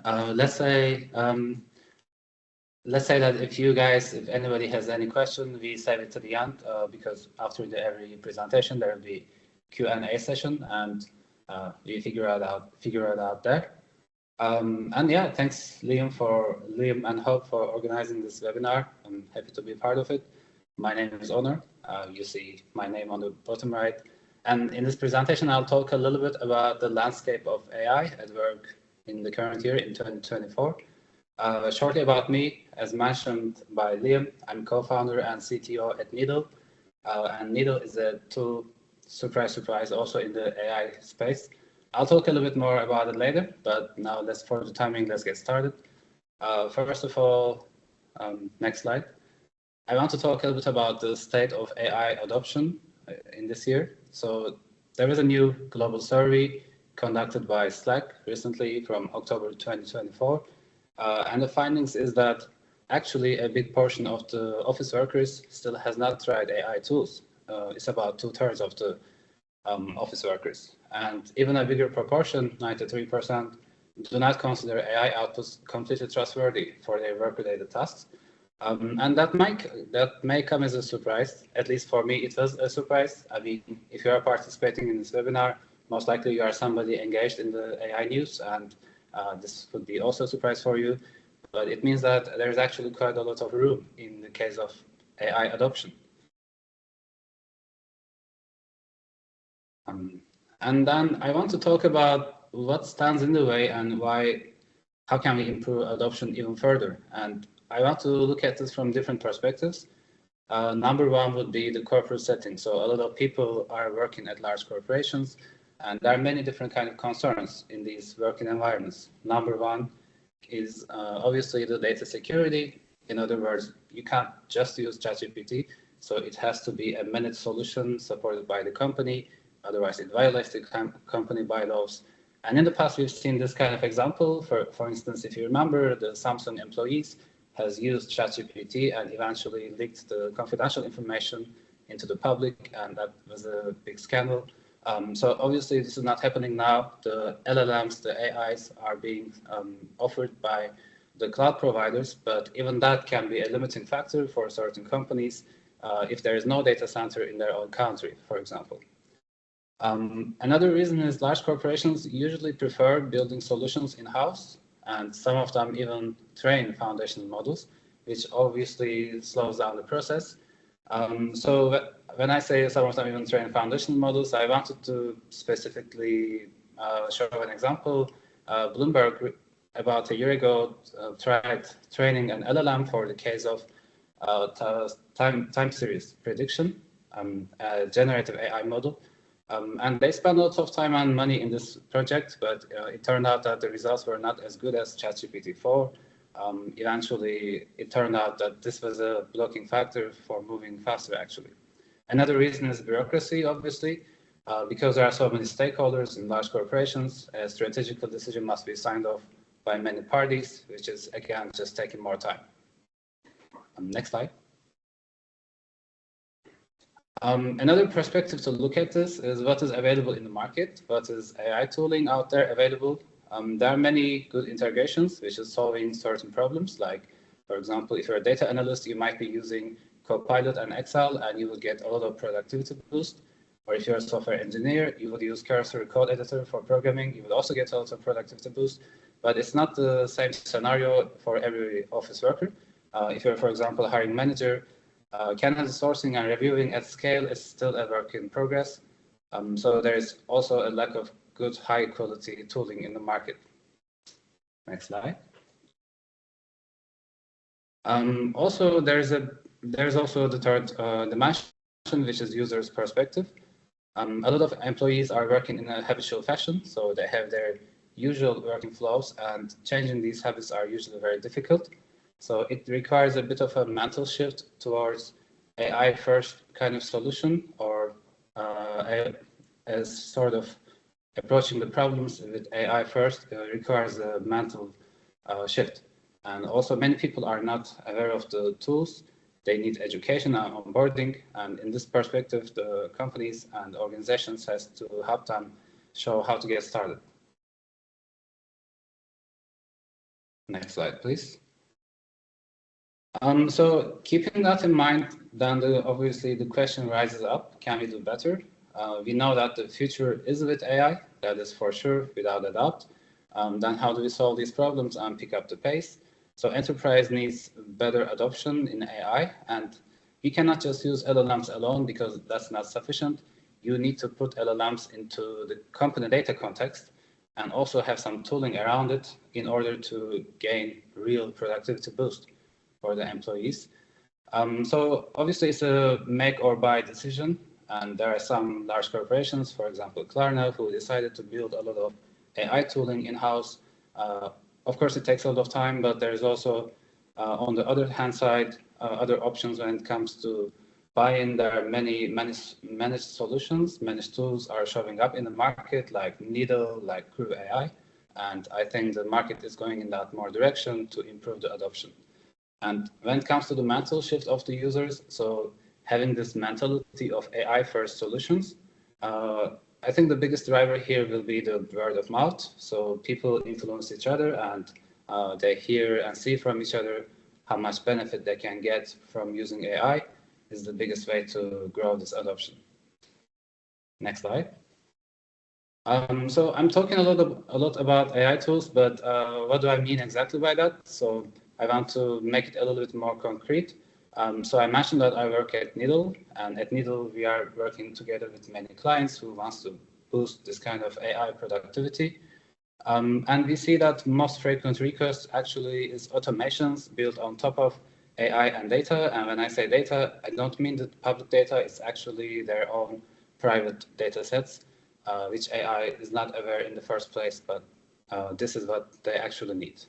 Let's say that if anybody has any question, we save it to the end because after every presentation there will be Q&A session, and we figure it out there. And yeah, thanks Liam and Hope for organizing this webinar. I'm happy to be part of it. My name is Onur. You see my name on the bottom right. And in this presentation, I'll talk a little bit about the landscape of AI at work in the current year, in 2024. Shortly about me, as mentioned by Liam, I'm co-founder and CTO at Needle. And Needle is a tool, surprise, also in the AI space. I'll talk a little bit more about it later, but now for the timing, let's get started. First of all, next slide. I want to talk a little bit about the state of AI adoption in this year. So there is a new global survey conducted by Slack recently from October 2024. And the findings is that actually a big portion of the office workers still has not tried AI tools. It's about 2/3 of the office workers. And even a bigger proportion, 93%, do not consider AI outputs completely trustworthy for their work-related tasks. And that may come as a surprise. At least for me, it was a surprise. I mean, if you are participating in this webinar, most likely you are somebody engaged in the AI news, and this would be also a surprise for you. But it means that there's actually quite a lot of room in the case of AI adoption. And then I want to talk about what stands in the way and how can we improve adoption even further. And I want to look at this from different perspectives. Number one would be the corporate setting. So a lot of people are working at large corporations, and there are many different kind of concerns in these working environments. Number one is obviously the data security. In other words, you can't just use ChatGPT, so it has to be a managed solution supported by the company. Otherwise, it violates the company bylaws. And in the past, we've seen this kind of example. For instance, if you remember, the Samsung employees has used ChatGPT and eventually leaked the confidential information into the public, and that was a big scandal. So obviously, this is not happening now. The LLMs, the AIs are being offered by the cloud providers, but even that can be a limiting factor for certain companies if there is no data center in their own country, for example. Another reason is large corporations usually prefer building solutions in-house, and some of them even train foundational models, which obviously slows down the process. So when I say some of them even train foundational models, I wanted to specifically show an example. Bloomberg, about a year ago, tried training an LLM for the case of time series prediction, a generative AI model. And they spent lots of time and money in this project, but it turned out that the results were not as good as ChatGPT-4. Eventually, it turned out that this was a blocking factor for moving faster, actually. Another reason is bureaucracy, obviously, because there are so many stakeholders in large corporations. A strategical decision must be signed off by many parties, which is, again, just taking more time. Next slide. Another perspective to look at this is what is available in the market, what is AI tooling out there available. There are many good integrations which is solving certain problems. Like, for example, if you're a data analyst, you might be using Copilot and Excel, and you will get a lot of productivity boost. Or if you're a software engineer, you would use Cursor code editor for programming. You would also get a lot of productivity boost. But it's not the same scenario for every office worker. If you're, for example, a hiring manager, candidate sourcing and reviewing at scale is still a work in progress. So there's also a lack of good, high quality tooling in the market. Next slide. Also, there's also the third dimension, which is user's perspective. A lot of employees are working in a habitual fashion, so they have their usual working flows, and changing these habits are usually very difficult. So it requires a bit of a mental shift towards AI first kind of solution, or as sort of approaching the problems with AI first requires a mental shift. And also many people are not aware of the tools. They need education and onboarding. And in this perspective, the companies and organizations has to help them show how to get started. Next slide, please. So keeping that in mind, then obviously the question rises up, can we do better? We know that the future is with AI, that is for sure, without a doubt. Then how do we solve these problems and pick up the pace? So enterprise needs better adoption in AI, and you cannot just use LLMs alone because that's not sufficient. You need to put LLMs into the company data context and also have some tooling around it in order to gain real productivity boost for the employees. So obviously it's a make or buy decision, and there are some large corporations, for example, Klarna, who decided to build a lot of AI tooling in-house. Of course, it takes a lot of time, but there's also, on the other hand side, other options when it comes to buying. There are many managed solutions, managed tools are showing up in the market, like Needle, like Crew AI, and I think the market is going in that more direction to improve the adoption. And when it comes to the mental shift of the users, so having this mentality of AI-first solutions, I think the biggest driver here will be the word of mouth. So people influence each other and they hear and see from each other how much benefit they can get from using AI is the biggest way to grow this adoption. Next slide. So I'm talking a lot about AI tools, but what do I mean exactly by that? So I want to make it a little bit more concrete. So I mentioned that I work at Needle, and at Needle we are working together with many clients who wants to boost this kind of AI productivity. And we see that most frequent request actually is automations built on top of AI and data. And when I say data, I don't mean the public data, it's actually their own private data sets, which AI is not aware in the first place, but this is what they actually need.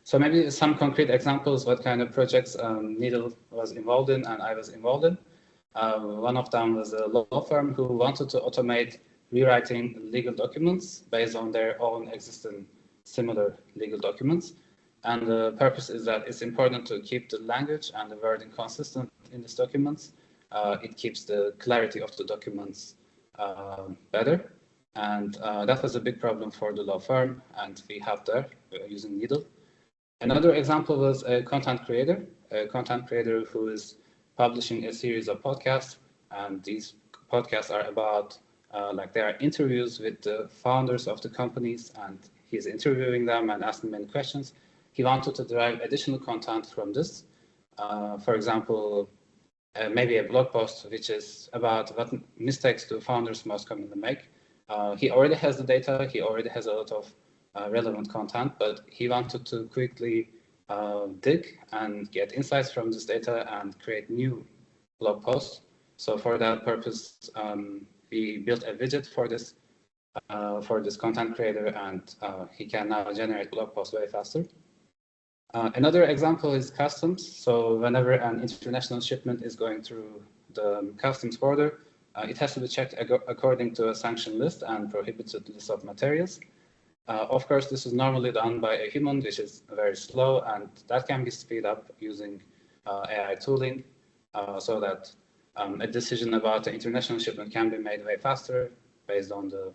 So maybe some concrete examples, what kind of projects Needle was involved in and I was involved in. One of them was a law firm who wanted to automate rewriting legal documents based on their own existing similar legal documents. And the purpose is that it's important to keep the language and the wording consistent in these documents. It keeps the clarity of the documents better. And that was a big problem for the law firm, and we helped there using Needle. Another example was a content creator who is publishing a series of podcasts, and these podcasts are about, like, there are interviews with the founders of the companies, and he's interviewing them and asking many questions. He wanted to derive additional content from this. For example, maybe a blog post which is about what mistakes do founders most commonly make. He already has the data, he already has a lot of relevant content, but he wanted to quickly dig and get insights from this data and create new blog posts. So for that purpose, we built a widget for this content creator, and he can now generate blog posts way faster. Another example is customs. So whenever an international shipment is going through the customs border, it has to be checked according to a sanction list and prohibited list of materials. Of course, this is normally done by a human, which is very slow, and that can be speeded up using AI tooling so that a decision about the international shipment can be made way faster based on the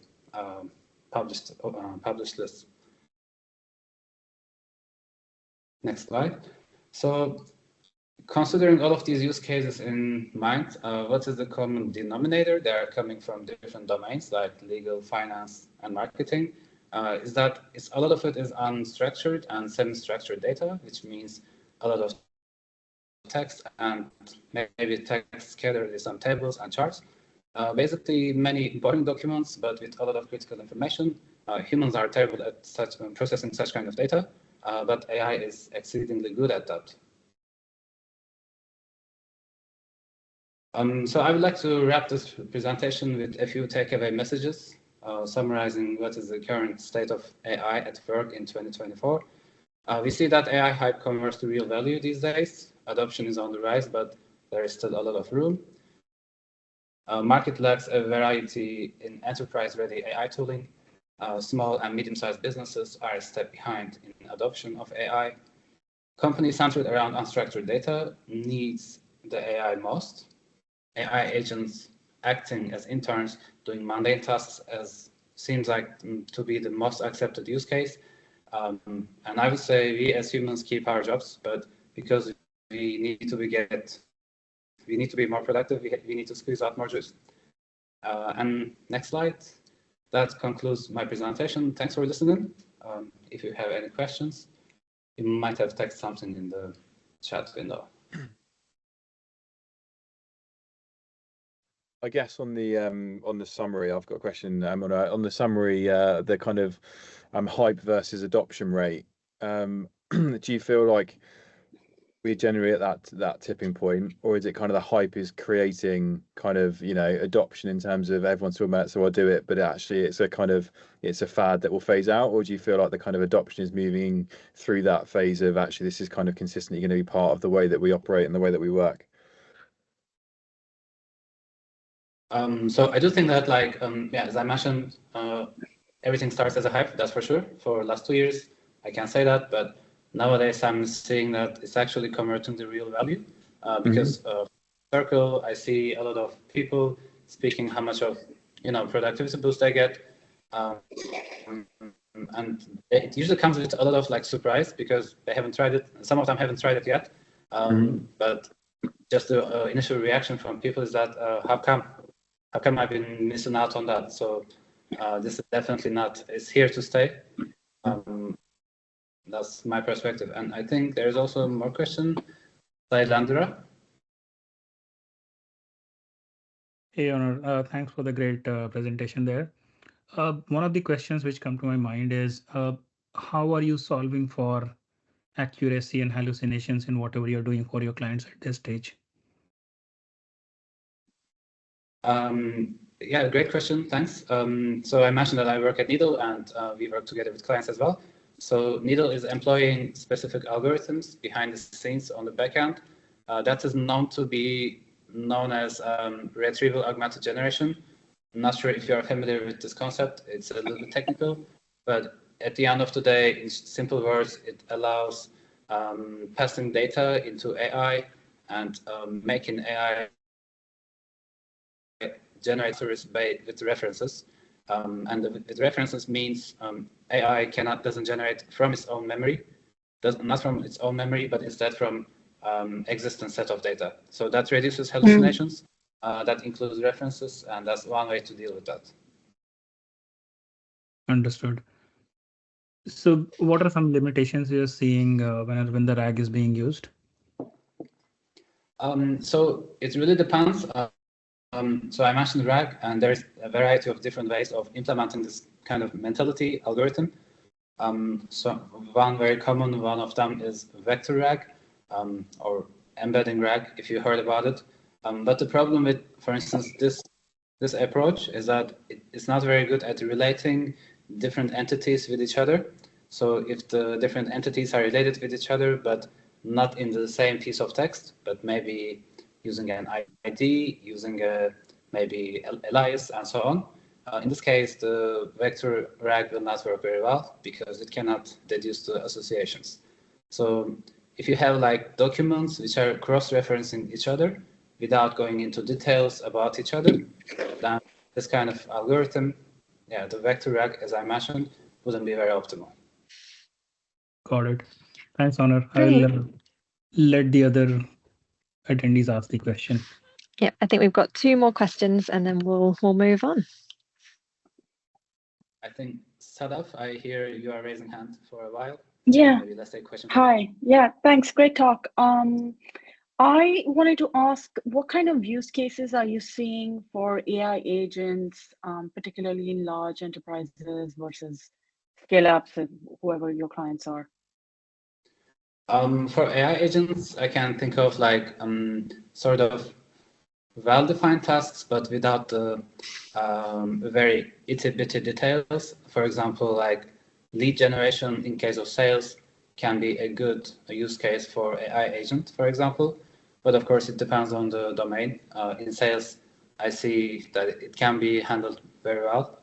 published list. Next slide. So considering all of these use cases in mind, what is the common denominator? They are coming from different domains like legal, finance, and marketing. Is that a lot of it is unstructured and semi-structured data, which means a lot of text and maybe text scattered in some tables and charts. Basically, many boring documents, but with a lot of critical information. Humans are terrible at processing such kind of data, but AI is exceedingly good at that. So I would like to wrap this presentation with a few takeaway messages, summarizing what is the current state of AI at work in 2024. We see that AI hype converts to real value these days. Adoption is on the rise, but there is still a lot of room. Market lacks a variety in enterprise-ready AI tooling. Small and medium-sized businesses are a step behind in adoption of AI. Companies centered around unstructured data needs the AI most. AI agents acting as interns, doing mundane tasks as seems like to be the most accepted use case. And I would say we as humans keep our jobs, but because we need to be more productive, we need to squeeze out more juice. And next slide. That concludes my presentation. Thanks for listening. If you have any questions, you might have texted something in the chat window. I guess on the summary, I've got a question. On the summary, the kind of hype versus adoption rate. Do you feel like we generally at that tipping point, or is it kind of the hype is creating kind of, you know, adoption in terms of everyone's talking about it, so I'll do it, but actually it's a fad that will phase out? Or do you feel like the kind of adoption is moving through that phase of actually this is kind of consistently going to be part of the way that we operate and the way that we work? So I do think that, like, yeah, as I mentioned, everything starts as a hype, that's for sure. For the last 2 years, I can say that, but nowadays I'm seeing that it's actually converting to real value, because Circle, I see a lot of people speaking how much of, you know, productivity boost they get, and it usually comes with a lot of like surprise because they haven't tried it. Some of them haven't tried it yet, but just the initial reaction from people is that how come I've been missing out on that? So this is definitely not. It's here to stay. That's my perspective, and I think there's also more question by Landra. Hey, Onur, thanks for the great presentation there. One of the questions which come to my mind is, how are you solving for accuracy and hallucinations in whatever you're doing for your clients at this stage? Yeah, great question. Thanks. So I mentioned that I work at Needle, and we work together with clients as well. So Needle is employing specific algorithms behind the scenes on the backend. That is known as retrieval augmented generation. I'm not sure if you are familiar with this concept. It's a little bit technical, but at the end of the day, in simple words, it allows passing data into AI and making AI generate with references. And with references means AI doesn't generate from its own memory, not from its own memory, but instead from existing set of data. So that reduces hallucinations. That includes references, and that's one way to deal with that. Understood. So what are some limitations you're seeing when the RAG is being used? So it really depends. So I mentioned RAG, and there's a variety of different ways of implementing this kind of mentality algorithm. So one very common one of them is vector RAG, or embedding RAG, if you heard about it. But the problem with, for instance, this approach is that it's not very good at relating different entities with each other. So if the different entities are related with each other, but not in the same piece of text, but maybe using an ID, using maybe alias, and so on. In this case, the vector RAG will not work very well because it cannot deduce the associations. So if you have like documents which are cross-referencing each other without going into details about each other, then this kind of algorithm, yeah, the vector RAG, as I mentioned, wouldn't be very optimal. Got it. Thanks, Onur. I will let the other attendees ask the question. Yeah, I think we've got 2 more questions and then we'll move on. I think, Sadaf, I hear you are raising hand for a while. Yeah. Maybe let's take a question. Hi. Yeah, thanks. Great talk. I wanted to ask, what kind of use cases are you seeing for AI agents, particularly in large enterprises versus scale-ups, whoever your clients are? For AI agents, I can think of like sort of well-defined tasks, but without the very itty-bitty details. For example, like lead generation in case of sales can be a good use case for AI agent, for example. But of course, it depends on the domain. In sales, I see that it can be handled very well.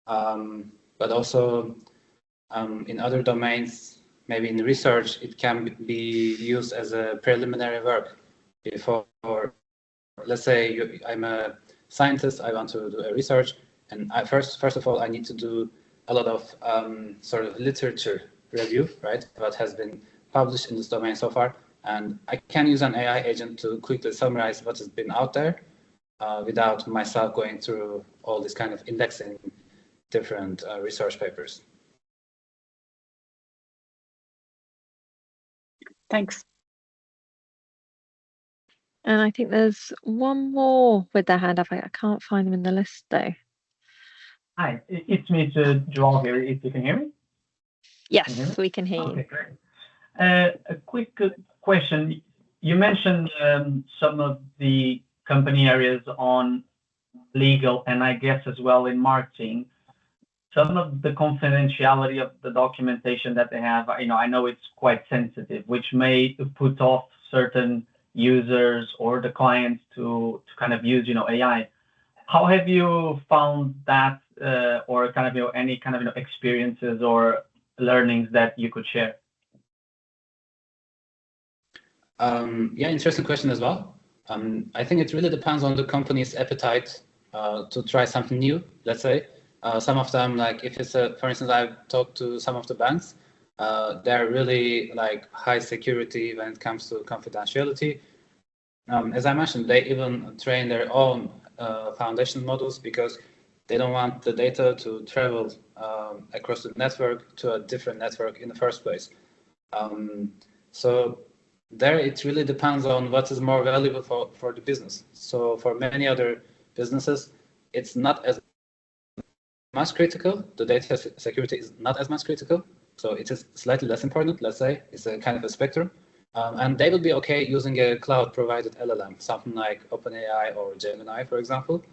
But also in other domains, maybe in research, it can be used as a preliminary work before, let's say I'm a scientist, I want to do a research, And first of all, I need to do a lot of sort of literature review, right? What has been published in this domain so far. And I can use an AI agent to quickly summarize what has been out there without myself going through all this kind of indexing different research papers. Thanks. And I think there's one more with their hand up. I can't find them in the list though. Hi, it's me, Joel here, if you can hear me. Yes, we can hear you. Okay, great. A quick question. You mentioned some of the company areas on legal and I guess as well in marketing. Some of the confidentiality of the documentation that they have, I know it's quite sensitive, which may put off certain users or the clients to kind of use, AI. How have you found that, or kind of, any kind of, experiences or learnings that you could share? Yeah, interesting question as well. I think it really depends on the company's appetite to try something new, let's say. Some of them, like if it's for instance, I've talked to some of the banks, they're really like high security when it comes to confidentiality. As I mentioned, they even train their own foundation models because they don't want the data to travel across the network to a different network in the first place. So there it really depends on what is more valuable for the business. So for many other businesses, it's not as much critical. The data security is not as much critical. So it is slightly less important, let's say. It's a kind of a spectrum. And they will be okay using a cloud provided LLM, something like OpenAI or Gemini, for example.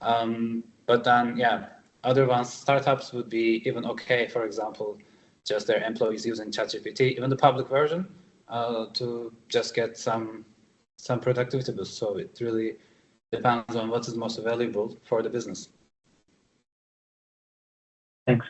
But then, yeah, other ones, startups would be even okay, for example, just their employees using ChatGPT, even the public version, to just get some productivity boost. So it really depends on what is most valuable for the business. Thanks.